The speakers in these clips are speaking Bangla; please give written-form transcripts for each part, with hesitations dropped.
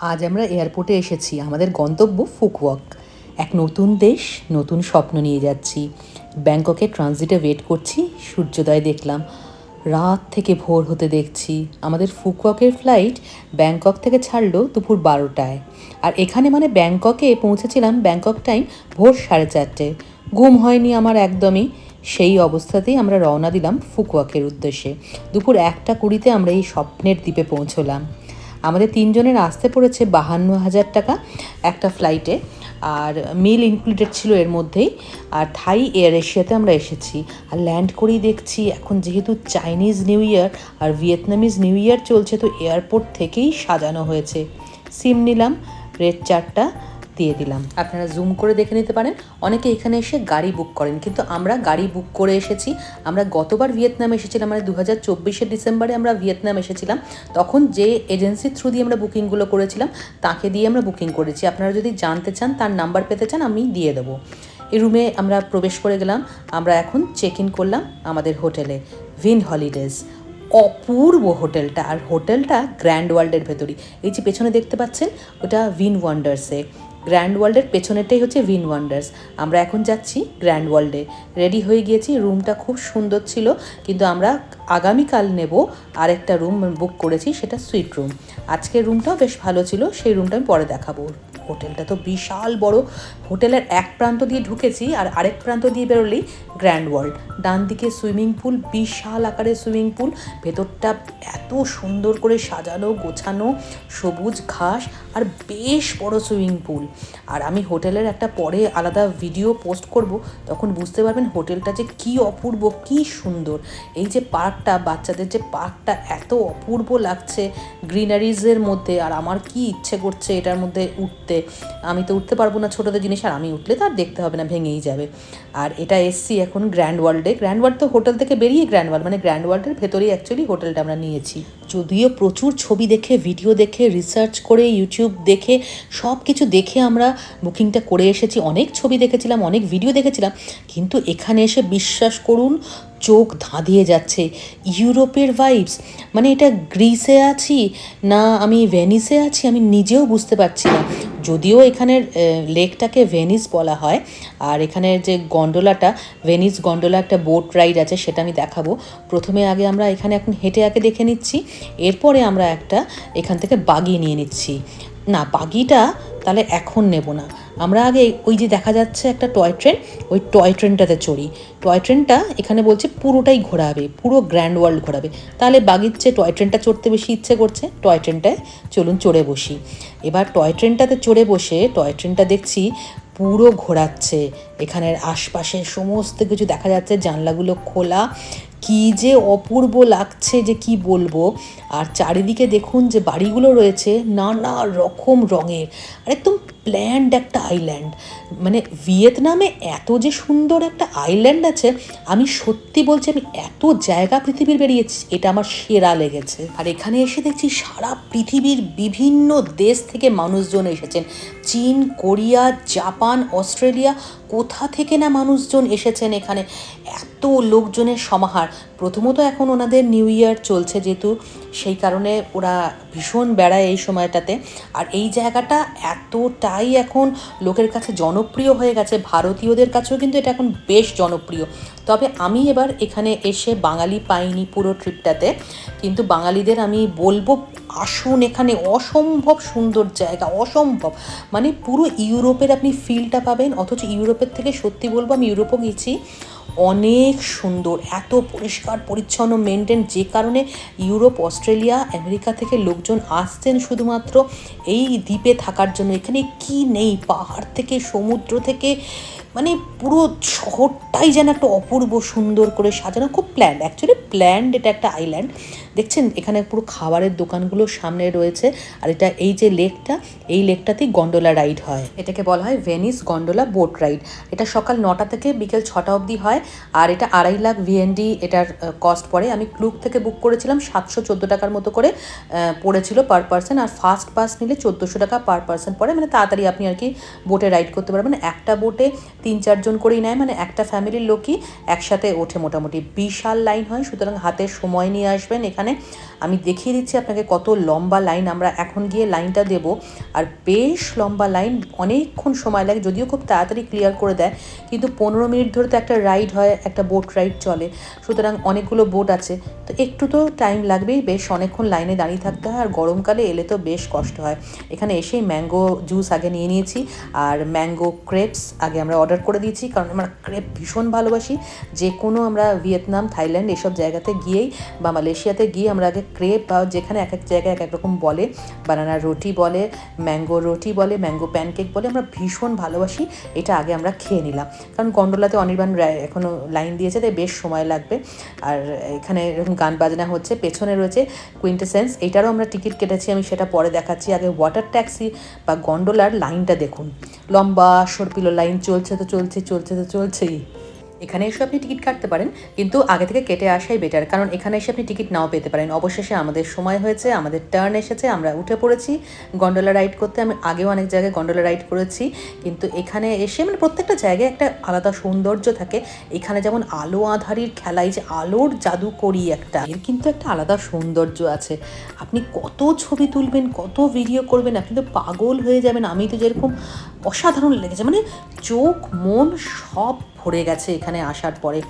আজ আমরা এয়ারপোর্টে এসেছি। আমাদের গন্তব্য ফুকুওক। এক নতুন দেশ, নতুন স্বপ্ন নিয়ে যাচ্ছি। ব্যাংককে ট্রানজিটে ওয়েট করছি, সূর্যোদয় দেখলাম। রাত থেকে ভোর হতে দেখছি। আমাদের ফুকুওকের ফ্লাইট ব্যাংকক থেকে ছাড়লো দুপুর 12টায়। আর এখানে মানে ব্যাংককে পৌঁছেছিলাম ব্যাংকক টাইম ভোর 4:30। ঘুম হয়নি আমার একদমই। সেই অবস্থাতেই আমরা রওনা দিলাম ফুকুওকের উদ্দেশ্যে। দুপুর 1:20 আমরা এই স্বপ্নের দ্বীপে পৌঁছলাম। আমাদের তিনজনের আসতে পড়েছে 52,000 টাকা একটা ফ্লাইটে, আর মিল ইনক্লুডেড ছিল এর মধ্যেই। আর থাই এয়ার এশিয়াতে আমরা এসেছি। আর ল্যান্ড করেই দেখছি এখন যেহেতু চাইনিজ নিউ ইয়ার আর ভিয়েতনামিজ নিউ ইয়ার চলছে, তো এয়ারপোর্ট থেকেই সাজানো হয়েছে। সিম নিলাম, রেড চার্টটা দিয়ে দিলাম। আপনারা জুম করে দেখে নিতে পারেন। অনেকে এখানে এসে গাড়ি বুক করেন, কিন্তু আমরা গাড়ি বুক করে এসেছি। আমরা গতবার ভিয়েতনাম এসেছিলাম, মানে 2024 ডিসেম্বরে আমরা ভিয়েতনাম এসেছিলাম। তখন যে এজেন্সির থ্রু দিয়ে আমরা বুকিংগুলো করেছিলাম তাকে দিয়ে আমরা বুকিং করেছি। আপনারা যদি জানতে চান, তার নাম্বার পেতে চান, আমি দিয়ে দেবো। এই রুমে আমরা প্রবেশ করে গেলাম। আমরা এখন চেক ইন করলাম আমাদের হোটেলে, ভিন হলিডেজ। অপূর্ব হোটেলটা, আর হোটেলটা গ্র্যান্ড ওয়ার্ল্ডের ভেতরই। এই যে পেছনে দেখতে পাচ্ছেন, ওটা ভিন ওয়ান্ডার্সে। গ্র্যান্ড ওয়ার্ল্ডের পেছনেরটাই হচ্ছে ভিন ওয়ান্ডার্স। আমরা এখন যাচ্ছি গ্র্যান্ড ওয়ার্ল্ডে। রেডি হয়ে গিয়েছি। রুমটা খুব সুন্দর ছিল, কিন্তু আমরা আগামীকাল নেব আরেকটা রুম বুক করেছি, সেটা সুইট রুম। আজকের রুমটাও বেশ ভালো ছিল, সেই রুমটা আমি পরে দেখাবো। হোটেলটা তো বিশাল বড়। হোটেলের এক প্রান্ত দিয়ে ঢুকেছি আর আরেক প্রান্ত দিয়ে বেরোলেই গ্র্যান্ড ওয়ার্ল্ড। ডান দিকে সুইমিং পুল, বিশাল আকারের সুইমিং পুল। ভেতরটা এত সুন্দর করে সাজানো গোছানো, সবুজ ঘাস আর বেশ বড় সুইমিং পুল। আর আমি হোটেলের একটা পরে আলাদা ভিডিও পোস্ট করব, তখন বুঝতে পারবেন হোটেলটা যে কী অপূর্ব, কী সুন্দর। এই যে পার্কটা, বাচ্চাদের যে পার্কটা, এত অপূর্ব লাগছে গ্রিনারিজের মধ্যে। আর আমার কি ইচ্ছে করছে এটার মধ্যে উঠতে। আমি তো উঠতে পারবো না ছোটোদের জিনিস, আর আমি উঠলে তো আর দেখতে হবে না, ভেঙেই যাবে। আর এটা এসছি এখন গ্র্যান্ড ওয়ার্ল্ডে। গ্র্যান্ড ওয়ার্ল্ড তো হোটেল থেকে বেরিয়ে গ্র্যান্ড ওয়ার্ল্ড, মানে গ্র্যান্ড ওয়ার্ল্ডের ভেতরেই অ্যাকচুয়ালি হোটেলটা আমরা নিয়েছি। যদিও প্রচুর ছবি দেখে, ভিডিও দেখে, রিসার্চ করে, ইউটিউব দেখে, সব কিছু দেখে আমরা বুকিংটা করে এসেছি। অনেক ছবি দেখেছিলাম, অনেক ভিডিও দেখেছিলাম, কিন্তু এখানে এসে বিশ্বাস করুন চোখ ধাঁধিয়ে যাচ্ছে। ইউরোপের ভাইবস, মানে এটা গ্রিসে আছি না আমি ভেনিসে আছি আমি নিজেও বুঝতে পারছি না। যদিও এখানের লেকটাকে ভেনিস বলা হয়। আর এখানের যে গন্ডোলাটা, ভেনিস গন্ডোলা, একটা বোট রাইড আছে, সেটা আমি দেখাবো। প্রথমে আগে আমরা এখানে এখন হেঁটে আগে দেখে নিচ্ছি, এরপরে আমরা একটা এখান থেকে বাগি নিয়ে নিচ্ছি। না, বাগিটা তাহলে এখন নেব না, আমরা আগে ওই যে দেখা যাচ্ছে একটা টয় ট্রেন, ওই টয় ট্রেনটাতে চড়ি। টয় ট্রেনটা এখানে বলছে পুরোটাই ঘোরাবে, পুরো গ্র্যান্ড ওয়ার্ল্ড ঘোরাবে। তাহলে বাগির চেয়ে টয় ট্রেনটা চড়তে বেশি ইচ্ছে করছে। টয় ট্রেনটায় চলুন চড়ে বসি। এবার টয় ট্রেনটাতে চড়ে বসে টয় ট্রেনটা দেখছি পুরো ঘোরাচ্ছে। এখানের আশপাশের সমস্ত কিছু দেখা যাচ্ছে, জানলাগুলো খোলা। কি যে অপূর্ব লাগছে যে কি বলবো। আর চারিদিকে দেখুন যে বাড়িগুলো রয়েছে নানা রকম রঙের, আর একদম প্ল্যান্ড একটা আইল্যান্ড। মানে ভিয়েতনামে এত যে সুন্দর একটা আইল্যান্ড আছে, আমি সত্যি বলছি, আমি এত জায়গা পৃথিবীর বেরিয়েছি, এটা আমার সেরা লেগেছে। আর এখানে এসে দেখছি সারা পৃথিবীর বিভিন্ন দেশ থেকে মানুষজন এসেছেন। চীন, কোরিয়া, জাপান, অস্ট্রেলিয়া, কোথা থেকে না মানুষজন এসেছেন এখানে। এত লোকজনের সমাহার। প্রথমত এখন ওনাদের নিউ ইয়ার চলছে যেহেতু, সেই কারণে ওরা ভীষণ বেড়ায় এই সময়টাতে। আর এই জায়গাটা এতটাই এখন লোকের কাছে জনপ্রিয় হয়ে গেছে, ভারতীয়দের কাছেও কিন্তু এটা এখন বেশ জনপ্রিয়। তবে আমি এবার এখানে এসে বাঙালি পাইনি পুরো ট্রিপটাতে, কিন্তু বাঙালিদের আমি বলবো আসুন এখানে। অসম্ভব সুন্দর জায়গা, অসম্ভব, মানে পুরো ইউরোপের আপনি ফিলটা পাবেন। অথচ ইউরোপের থেকে সত্যি বলবো, আমি ইউরোপও গেছি, অনেক সুন্দর, এত পরিষ্কার পরিচ্ছন্ন মেনটেন, যে কারণে ইউরোপ, অস্ট্রেলিয়া, আমেরিকা থেকে লোকজন আসছেন শুধুমাত্র এই দ্বীপে থাকার জন্য। এখানে কি নেই, পাহাড় থেকে সমুদ্র থেকে, মানে পুরো শহরটাই যেন একটা অপূর্ব সুন্দর করে সাজানো, খুব প্ল্যান্ড, অ্যাকচুয়ালি প্ল্যান্ড। এটা একটা আইল্যান্ড। দেখছেন এখানে পুরো খাবারের দোকানগুলো সামনে রয়েছে। আর এটা এই যে লেকটা, এই লেকটাতেই গন্ডোলা রাইড হয়। এটাকে বলা হয় ভেনিস গন্ডোলা বোট রাইড। এটা সকাল 9টা থেকে বিকেল 6টা অবধি হয়। আর এটা 2.5 লাখ VND এটার কস্ট পড়ে। আমি ক্লুক থেকে বুক করেছিলাম, 714 টাকার মতো করে পড়েছিল পার পার্সন। আর ফার্স্ট পাস নিলে 1400 টাকা পার পার্সন পড়ে, মানে তাড়াতাড়ি আপনি আর কি বোটে রাইড করতে পারবেন। একটা বোটে 3-4 জন করেই নেয়, মানে একটা ফ্যামিলির লোকই একসাথে ওঠে মোটামুটি। বিশাল লাইন হয়, সুতরাং হাতে সময় নিয়ে আসবেন এখানে। এখানে। আমি দেখিয়ে দিচ্ছি আপনাকে কত লম্বা লাইন, আমরা এখন গিয়ে লাইনটা দেব। আর বেশ লম্বা লাইন, অনেকক্ষণ সময় লাগে, যদিও খুব তাড়াতাড়ি ক্লিয়ার করে দেয়, কিন্তু 15 মিনিট ধরে তো একটা রাইড হয়, একটা বোট রাইড চলে, সুতরাং অনেকগুলো বোট আছে, তো একটু তো টাইম লাগবেই, বেশ অনেকক্ষণ লাইনে দাঁড়িয়ে থাকতে হয়। আর গরমকালে এলে তো বেশ কষ্ট হয়। এখানে এসেই ম্যাঙ্গো জুস আগে নিয়ে নিয়েছি, আর ম্যাঙ্গো ক্রেপস আগে আমরা অর্ডার করে দিয়েছি, কারণ আমরা ক্রেপ ভীষণ ভালোবাসি। যে কোনো আমরা ভিয়েতনাম, থাইল্যান্ড এসব জায়গাতে গিয়েই বা মালয়েশিয়াতে গিয়ে আমরা আগে ক্রেপ, বা যেখানে এক এক জায়গায় এক এক রকম বলে, বানানা রুটি বলে, ম্যাঙ্গো রুটি বলে, ম্যাঙ্গো প্যানকেক বলে, আমরা ভীষণ ভালোবাসি। এটা আগে আমরা খেয়ে নিলাম, কারণ গন্ডোলাতে অনির্বাণ এখনও লাইন দিয়েছে, তাই বেশ সময় লাগবে। আর এখানে এরকম গান বাজনা হচ্ছে, পেছনে রয়েছে কুইন্টেসেন্স, এইটারও আমরা টিকিট কেটেছি, আমি সেটা পরে দেখাচ্ছি। আগে ওয়াটার ট্যাক্সি বা গন্ডোলার লাইনটা দেখুন, লম্বা সরপিলো লাইন, চলছে তো চলছেই। এখানে এসে আপনি টিকিট কাটতে পারেন, কিন্তু আগে থেকে কেটে আসাই বেটার, কারণ এখানে এসে আপনি টিকিট নাও পেতে পারেন। অবশেষে আমাদের সময় হয়েছে, আমাদের টার্ন এসেছে, আমরা উঠে পড়েছি গন্ডোলা রাইড করতে। আমি আগেও অনেক জায়গায় গন্ডোলা রাইড করেছি, কিন্তু এখানে এসে মানে প্রত্যেকটা জায়গায় একটা আলাদা সৌন্দর্য থাকে। এখানে যেমন আলো আঁধারির খেলা, এই যে আলোর জাদুকরি একটা, এর কিন্তু একটা আলাদা সৌন্দর্য আছে। আপনি কত ছবি তুলবেন, কত ভিডিও করবেন, আপনি তো পাগল হয়ে যাবেন। আমি তো যেরকম অসাধারণ লেগেছে, মানে চোখ মন সব ভরে গেছে এখানে আসার পরে।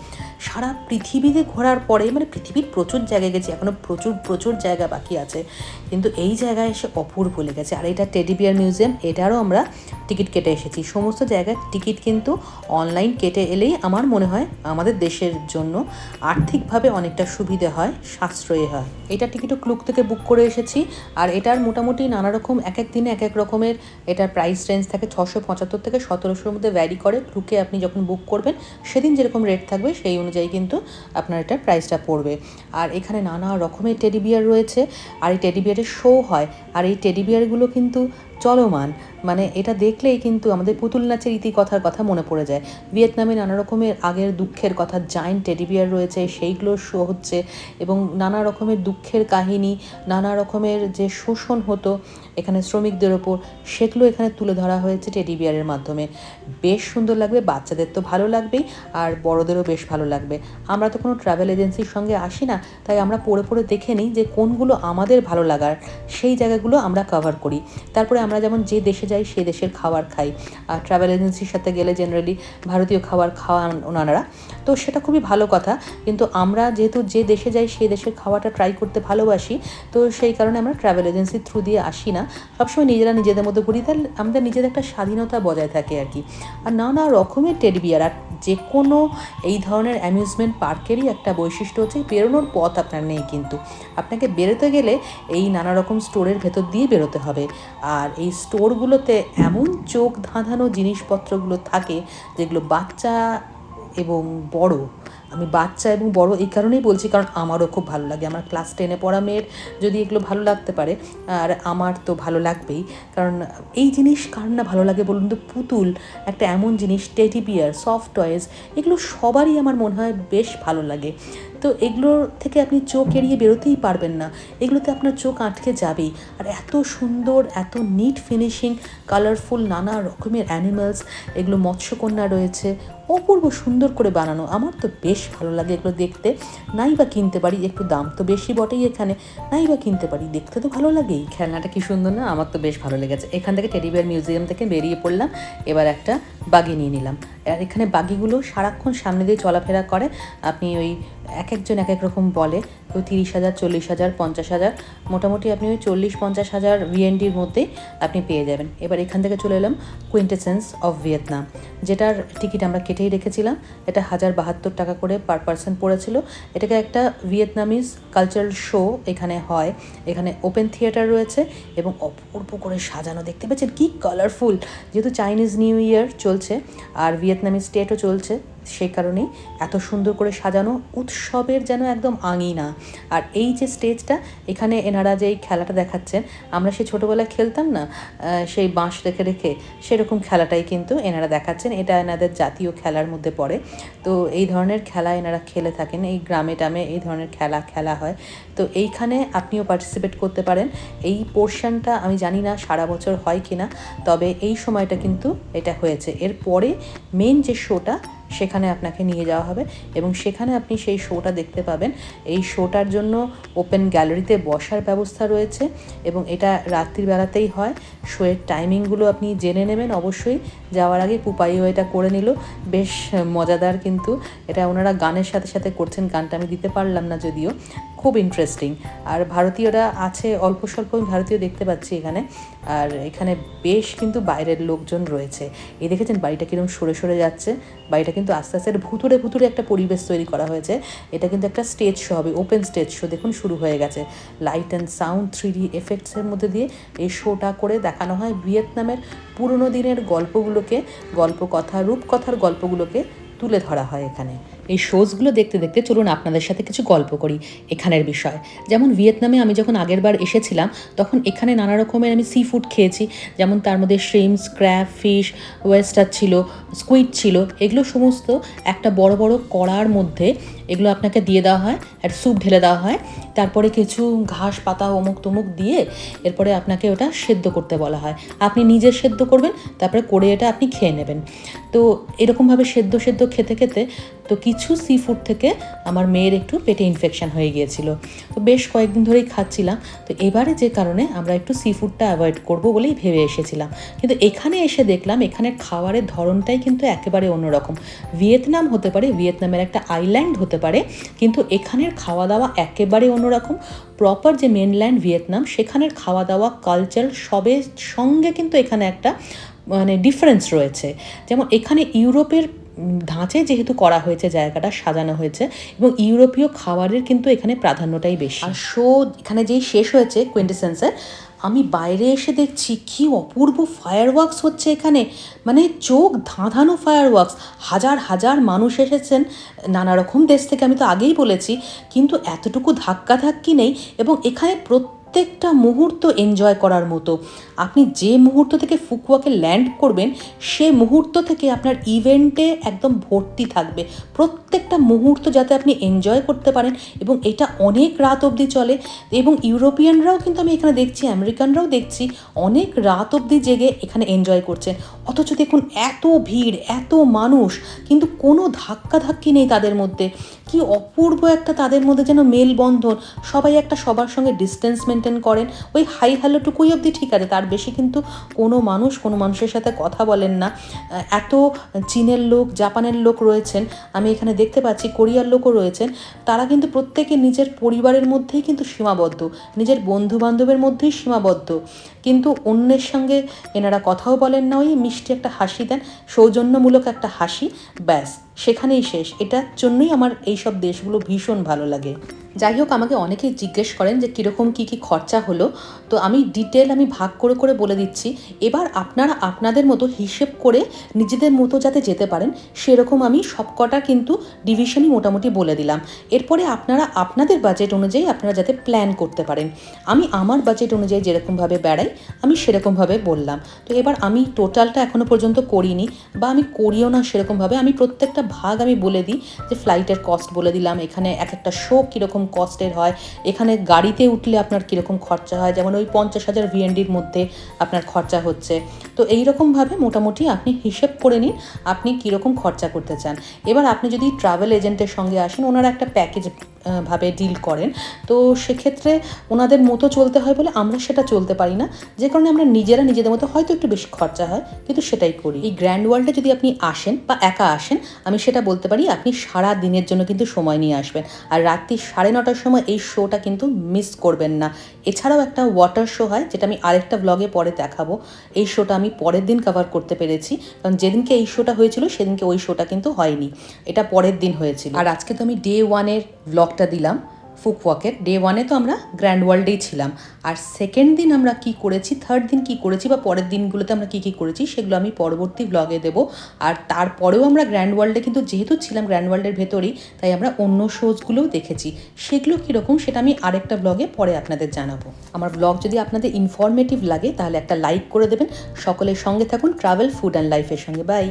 সারা পৃথিবীতে ঘোরার পরে, মানে পৃথিবীর প্রচুর জায়গায় গেছি, এখনও প্রচুর জায়গা বাকি আছে, কিন্তু এই জায়গায় এসে অপূর্ব লেগেছে। আর এটা টেডি বিয়ার মিউজিয়াম, এটারও আমরা টিকিট কেটে এসেছি। সমস্ত জায়গায় টিকিট কিন্তু অনলাইন কেটে এলেই আমার মনে হয় আমাদের দেশের জন্য আর্থিকভাবে অনেকটা সুবিধে হয়, সাশ্রয়ী হয়। এটা টিকিটও ক্লুক থেকে বুক করে এসেছি। আর এটার মোটামুটি নানা রকম এক এক দিনে এক এক রকমের এটার প্রাইস রেঞ্জ থাকে, 675 থেকে 1700-র মধ্যে ভ্যারি করে। ক্লুকে আপনি যখন বুক করবেন, সেদিন যেরকম রেট থাকবে সেই অনুযায়ী কিন্তু আপনার এটার প্রাইসটা পড়বে। আর এখানে নানা রকমের টেডি বিয়ার রয়েছে, আর এই টেডি বিয়ারের শো হয়, আর এই টেডি বিয়ারগুলো কিন্তু চলমান, মানে এটা দেখলেই কিন্তু আমাদের পুতুল নাচের ইতিকথার কথা মনে পড়ে যায়। ভিয়েতনামে নানা রকমের আগের দুঃখের কথা, জায়েন্ট টেডি বিয়ার রয়েছে, সেইগুলোর শো হচ্ছে, এবং নানা রকমের দুঃখের কাহিনী, নানা রকমের যে শোষণ হতো এখানে শ্রমিকদের ওপর, সেগুলো এখানে তুলে ধরা হয়েছে টেডি বিয়ারের মাধ্যমে। বেশ সুন্দর লাগবে, বাচ্চাদের তো ভালো লাগবেই, আর বড়োদেরও বেশ ভালো লাগবে। আমরা তো কোনো ট্রাভেল এজেন্সির সঙ্গে আসি না, তাই আমরা পড়ে দেখে নিই যে কোনগুলো আমাদের ভালো লাগার, সেই জায়গাগুলো আমরা কভার করি। তারপরে আমরা যেমন যে দেশে যাই সেই দেশের খাবার খাই, আর ট্রাভেল এজেন্সির সাথে গেলে জেনারেলি ভারতীয় খাবার খাওয়ান ওনারা, তো সেটা খুবই ভালো কথা। কিন্তু আমরা যেহেতু যে দেশে যাই সেই দেশের খাওয়াটা ট্রাই করতে ভালোবাসি, তো সেই কারণে আমরা ট্রাভেল এজেন্সির থ্রু দিয়ে আসি না, সবসময় নিজেদের মধ্যে ঘুরি, তাহলে আমাদের নিজেদের একটা স্বাধীনতা বজায় থাকে আর কি। আর নানা রকমের টেডি বিয়ার, আর যে কোনো এই ধরনের অ্যামিউজমেন্ট পার্কেরই একটা বৈশিষ্ট্য হচ্ছে বেরোনোর পথ আপনার নেই, কিন্তু আপনাকে বেরোতে গেলে এই নানা রকম স্টোরের ভেতর দিয়ে বেরোতে হবে। আর এই স্টোরগুলোতে এমন চোখ ধাঁধানো জিনিসপত্রগুলো থাকে, যেগুলো বাচ্চা এবং বড়, আমি বাচ্চা এবং বড় এই কারণেই বলছি, কারণ আমারও খুব ভালো লাগে। আমার ক্লাস 10-এ পড়া মেয়ের যদি এগুলো ভালো লাগতে পারে, আর আমার তো ভালো লাগবেই, কারণ এই জিনিস কার না ভালো লাগে বলুন তো। পুতুল একটা এমন জিনিস, টেডি বিয়ার, সফট টয়েস, এগুলো সবারই আমার মনে হয় বেশ ভালো লাগে। তো এগুলোর থেকে আপনি চোখ এড়িয়ে বেরোতেই পারবেন না, এগুলোতে আপনার চোখ আটকে যাবেই। আর এত সুন্দর, এত নিট ফিনিশিং, কালারফুল নানা রকমের অ্যানিমালস, এগুলো মৎস্যকন্যা রয়েছে, অপূর্ব সুন্দর করে বানানো। আমার তো বেশ ভালো লাগে এগুলো দেখতে। নাই বা কিনতে পারি, একটু দাম তো বেশি বটেই এখানে, নাই বা কিনতে পারি, দেখতে তো ভালো লাগেই। খেলনাটা কি সুন্দর না, আমার তো বেশ ভালো লেগেছে। এখান থেকে টেডি বিয়ার মিউজিয়াম থেকে বেরিয়ে পড়লাম, এবার একটা বাগি নিয়ে নিলাম। আর এখানে বাগিগুলো সারাক্ষণ সামনে দিয়ে চলাফেরা করে, আপনি ওই এক একজন এক এক রকম বলে, কেউ 30,000, 40,000, 50,000, মোটামুটি আপনি ওই 40-50,000 ভিএনডির মধ্যেই আপনি পেয়ে যাবেন। এবার এখান থেকে চলে এলাম কুইন্টেসেন্স অফ ভিয়েতনাম, যেটার টিকিট আমরা কেটেই রেখেছিলাম। এটা 1072 টাকা করে পার পারসন পড়েছিল। এটাকে একটা ভিয়েতনামিজ কালচারাল শো এখানে হয়, এখানে ওপেন থিয়েটার রয়েছে এবং অপূর্ব করে সাজানো, দেখতে পাচ্ছেন কি কালারফুল। যেহেতু চাইনিজ নিউ ইয়ার চলছে আর ভিয়েতনামি স্টেটও চলছে, সেই কারণেই এত সুন্দর করে সাজানো, উৎসবের যেন একদম আঙিনা। আর এই যে স্টেজটা, এখানে এনারা যে এই খেলাটা দেখাচ্ছেন, আমরা সেই ছোটোবেলায় খেলতাম না সেই বাঁশ রেখে রেখে, সেরকম খেলাটাই কিন্তু এনারা দেখাচ্ছেন। এটা এনাদের জাতীয় খেলার মধ্যে পড়ে। তো এই ধরনের খেলা এনারা খেলে থাকেন, এই গ্রামে টামে এই ধরনের খেলা হয়। তো এইখানে আপনিও পার্টিসিপেট করতে পারেন। এই পোর্শনটা আমি জানি না সারা বছর হয় কি না, তবে এই সময়টা কিন্তু এটা হয়েছে। এরপরে মেন যে শোটা সেখানে আপনাকে নিয়ে যাওয়া হবে এবং সেখানে আপনি সেই শোটা দেখতে পাবেন। এই শোটার জন্য ওপেন গ্যালারিতে বসার ব্যবস্থা রয়েছে এবং এটা রাত্রির বেলাতেই হয়। শোয়ের টাইমিংগুলো আপনি জেনে নেবেন অবশ্যই। যাওয়ার আগে পুপাইও এটা করে নিল, বেশ মজাদার। কিন্তু এটা ওনারা গানের সাথে সাথে করছেন, গানটা আমি দিতে পারলাম না যদিও। খুব ইন্টারেস্টিং। আর ভারতীয়রা আছে, অল্প স্বল্প আমি ভারতীয় দেখতে পাচ্ছি এখানে। আর এখানে বেশ কিন্তু বাইরের লোকজন রয়েছে। এই দেখেছেন বাড়িটা কীরকম সরে সরে যাচ্ছে। বাড়িটা কিন্তু আস্তে আস্তে ভুতুরে ভুতুরে একটা পরিবেশ তৈরি করা হয়েছে। এটা কিন্তু একটা স্টেজ শো হবে, ওপেন স্টেজ শো। দেখুন শুরু হয়ে গেছে। লাইট অ্যান্ড সাউন্ড 3D এফেক্টসের মধ্যে দিয়ে এই শোটা করে দেখানো হয় ভিয়েতনামের পুরনো দিনের গল্পগুলোকে, গল্পকথা, রূপকথার গল্পগুলোকে তুলে ধরা হয় এখানে। এই শোজগুলো দেখতে দেখতে চলুন আপনাদের সাথে কিছু গল্প করি এখানের বিষয়। যেমন ভিয়েতনামে আমি যখন আগের বার এসেছিলাম তখন এখানে নানা রকমের আমি সি ফুড খেয়েছি। যেমন তার মধ্যে শ্রিমস, ক্র্যাব, ফিশ, ওয়েস্টার ছিল, স্কুইড ছিল। এগুলো সমস্ত একটা বড় বড় কড়ার মধ্যে এগুলো আপনাকে দিয়ে দেওয়া হয়, আর স্যুপ ঢেলে দেওয়া হয়। তারপরে কিছু ঘাস পাতা অমুক তমুক দিয়ে এরপরে আপনাকে ওটা সেদ্ধ করতে বলা হয়। আপনি নিজে সেদ্ধ করবেন, তারপরে করে এটা আপনি খেয়ে নেবেন। তো এরকমভাবে সেদ্ধ সেদ্ধ খেতে খেতে তো কিছু সি ফুড থেকে আমার মেয়ের একটু পেটে ইনফেকশান হয়ে গিয়েছিল। তো বেশ কয়েকদিন ধরেই খাচ্ছিলাম। তো এবারে যে কারণে আমরা একটু সি ফুডটা অ্যাভয়েড করবো বলেই ভেবে এসেছিলাম। কিন্তু এখানে এসে দেখলাম এখানের খাবারের ধরনটাই কিন্তু একেবারে অন্যরকম। ভিয়েতনাম হতে পারে, ভিয়েতনামের একটা আইল্যান্ড হতে পারে, কিন্তু এখানের খাওয়া দাওয়া একেবারে অন্যরকম। প্রপার যে মেনল্যান্ড ভিয়েতনাম, সেখানের খাওয়া দাওয়া, কালচার সবের সঙ্গে কিন্তু এখানে একটা মানে ডিফারেন্স রয়েছে। যেমন এখানে ইউরোপের ধাঁচে যেহেতু করা হয়েছে, জায়গাটা সাজানো হয়েছে এবং ইউরোপীয় খাবারের কিন্তু এখানে প্রাধান্যটাই বেশি। আর শো এখানে যেই শেষ হয়েছে কুইন্টেসেন্সের, আমি বাইরে এসে দেখছি কি অপূর্ব ফায়ার ওয়ার্কস হচ্ছে এখানে। মানে চোখ ধাঁধানো ফায়ার ওয়ার্কস। হাজার হাজার মানুষ এসেছেন নানা রকম দেশ থেকে, আমি তো আগেই বলেছি। কিন্তু এতটুকু ধাক্কাধাক্কি নেই এবং এখানে প্রত্যেকটা মুহূর্ত এনজয় করার মতো। আপনি যে মুহূর্ত থেকে ফুকুওয়াকে ল্যান্ড করবেন সে মুহূর্ত থেকে আপনার ইভেন্টে একদম ভর্তি থাকবে। প্রত্যেকটা মুহূর্ত যাতে আপনি এনজয় করতে পারেন, এবং এটা অনেক রাত অবধি চলে। এবং ইউরোপিয়ানরাও কিন্তু আমি এখানে দেখছি, আমেরিকানরাও দেখছি অনেক রাত অবধি জেগে এখানে এনজয় করছেন। অথচ দেখুন এত ভিড়, এত মানুষ, কিন্তু কোনো ধাক্কাধাক্কি নেই তাদের মধ্যে। কি অপূর্ব একটা তাদের মধ্যে যেন মেলবন্ধন। সবাই একটা সবার সঙ্গে ডিস্টেন্স মেনটেন করেন। ওই হাই হ্যালোটুকুই অবধি ঠিক আছে, তার বেশি কিন্তু কোনো মানুষের সাথে কথা বলেন না। এত চীনের লোক, জাপানের লোক রয়েছেন, আমি এখানে দেখতে পাচ্ছি কোরিয়ার লোকও রয়েছেন। তারা কিন্তু প্রত্যেকে নিজের পরিবারের মধ্যেই কিন্তু সীমাবদ্ধ, নিজের বন্ধু বান্ধবের মধ্যেই সীমাবদ্ধ। কিন্তু অন্যের সঙ্গে এনারা কথাও বলেন না, ওই মিষ্টি একটা হাসি দেন, সৌজন্যমূলক একটা হাসি, ব্যাস সেখানেই শেষ। এটার জন্যই আমার এইসব দেশগুলো ভীষণ ভালো লাগে। যাই হোক, আমাকে অনেকেই জিজ্ঞেস করেন যে কীরকম কী খরচা হলো। তো আমি ডিটেল ভাগ করে করে বলে দিচ্ছি। এবার আপনারা আপনাদের মতো হিসেব করে নিজেদের মতো যাতে যেতে পারেন সেরকম আমি সবকটা কিন্তু ডিভিশনই মোটামুটি বলে দিলাম। এরপরে আপনারা আপনাদের বাজেট অনুযায়ী আপনারা যাতে প্ল্যান করতে পারেন। আমি আমার বাজেট অনুযায়ী যেরকমভাবে বেড়াই আমি সেরকমভাবে বললাম। তো এবার আমি টোটালটা এখনও পর্যন্ত করিনি, বা আমি করিও না সেরকমভাবে। আমি প্রত্যেকটা ভাগ আমি বলে দিই, যে ফ্লাইটের কস্ট বলে দিলাম, এখানে এক একটা শো কীরকম কস্টের হয়, এখানে গাড়িতে উঠলে আপনার কীরকম খরচা হয়, যেমন ওই 50,000 VNDর মধ্যে আপনার খরচা হচ্ছে। তো এইরকমভাবে মোটামুটি আপনি হিসেব করে নিন আপনি কীরকম খরচা করতে চান। এবার আপনি যদি ট্রাভেল এজেন্টের সঙ্গে আসেন, ওনারা একটা প্যাকেজ ভাবে ডিল করেন, তো সেক্ষেত্রে ওনাদের মতো চলতে হয় বলে আমরা সেটা চলতে পারি না, যে কারণে আমরা নিজেদের মতো হয়তো একটু বেশি খরচা হয় কিন্তু সেটাই করি। এই গ্র্যান্ড ওয়ার্ল্ডে যদি আপনি আসেন বা একা আসেন, আমি সেটা বলতে পারি আপনি সারা দিনের জন্য কিন্তু সময় নিয়ে আসবেন। আর রাত্রি 9:30টার সময় এই শোটা কিন্তু মিস করবেন না। এছাড়াও একটা ওয়াটার শো হয়, যেটা আমি আরেকটা ব্লগে পরে দেখাবো। এই শোটা আমি পরের দিন কভার করতে পেরেছি, কারণ যেদিনকে এই শোটা হয়েছিল সেদিনকে ওই শোটা কিন্তু হয়নি, এটা পরের দিন হয়েছিল। আর আজকে তো আমি ডে 1-এর ব্লগটা দিলাম ফুকওয়াকের। ডে 1-এ তো আমরা গ্র্যান্ড ওয়ার্ল্ডেই ছিলাম, আর সেকেন্ড দিন আমরা কি করেছি, থার্ড দিন কি করেছি, বা পরের দিনগুলোতে আমরা কি করেছি সেগুলো আমি পরবর্তী ব্লগে দেবো। আর তারপরেও আমরা গ্র্যান্ড ওয়ার্ল্ডে কিন্তু যেহেতু ছিলাম গ্র্যান্ড ওয়ার্ল্ডের ভেতরেই, তাই আমরা অন্য শোজগুলোও দেখেছি। সেগুলো কীরকম সেটা আমি আরেকটা ব্লগে পরে আপনাদের জানাবো। আমার ব্লগ যদি আপনাদের ইনফরমেটিভ লাগে তাহলে একটা লাইক করে দেবেন। সকলের সঙ্গে থাকুন ট্রাভেল, ফুড অ্যান্ড লাইফের সঙ্গে। বাই।